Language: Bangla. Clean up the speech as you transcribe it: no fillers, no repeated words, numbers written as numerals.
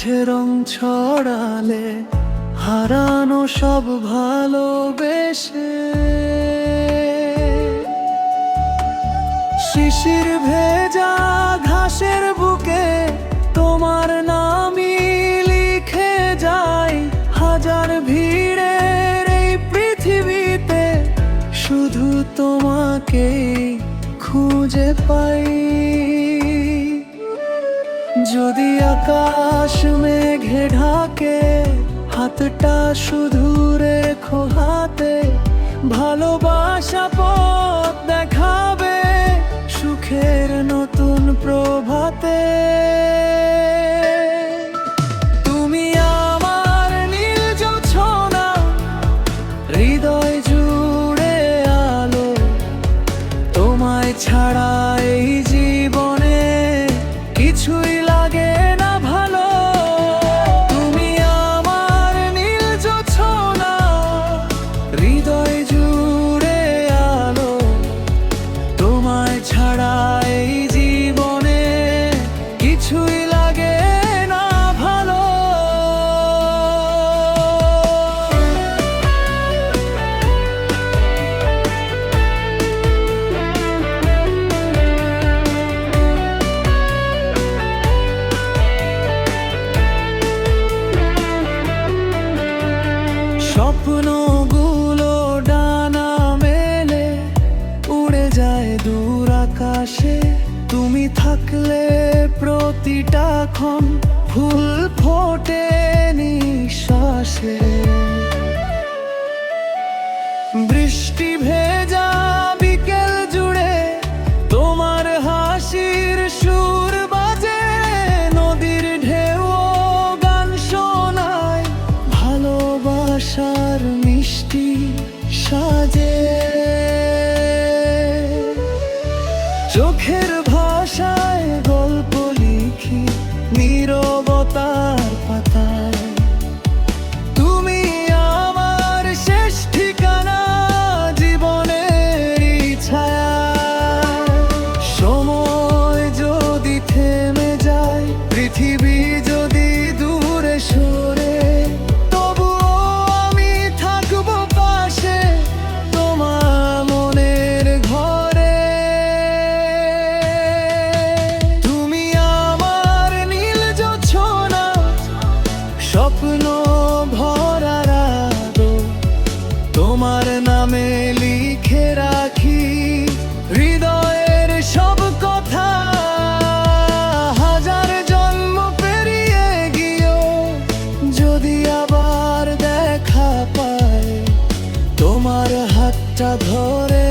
মাঝে রং ছড়ালে, হারানো সব ভালোবেসে। শিশির ভেজা ঘাসের বুকে তোমার নামই লিখে যাই। হাজার ভিড়ের এই পৃথিবীতে শুধু তোমাকেই খুঁজে পাই। যদি আকাশ মেঘে ঢাকে, হাতটা শুধু রেখো হাতে। ভালোবাসা পথ দেখাবে সুখের নতুন প্রভাতে। তুমি আমার নীল জোছনা, হৃদয় জুড়ে আলো। তোমায় ছাড়া এই জীবনে কিছুই লাগে না ভালো। তুমি আমার নীল জোছনা, হৃদয় জুড়ে আলো। তোমায় ছাড়া এই জীবনে কিছুই লাগে না ভালো। স্বপ্নগুলো ডানা মেলে উড়ে যায় দূর আকাশে। তুমি থাকলে প্রতিটা ক্ষণ ফুল ফোটে নিঃশ্বাসে। বৃষ্টি ভেজা বিকেল জুড়ে তোমার হাসির সুর বাজে। নদীর ঢেউ গান শোনায় ভালোবাসার মিষ্টি সাজে। চোখের ভাষায় গল্প লিখি নীরবতার পাতায়। তুমি আমার শেষ ঠিকানা, জীবনের ছায়া। সময় যদি থেমে যায়, পৃথিবী যদি দূরে সরে, তবুও আমি থাকবো পাশে তোমার মনের ঘরে। তুমি আমার নীল জোছনা, স্বপ্ন ভরা রাত। তোমার নামে লিখে রাখি হৃদয়ের সব কথা। হাজার জন্ম পেরিয়ে গিয়েও যদি আবার দেখা পাই, তোমার হাতটা ধরে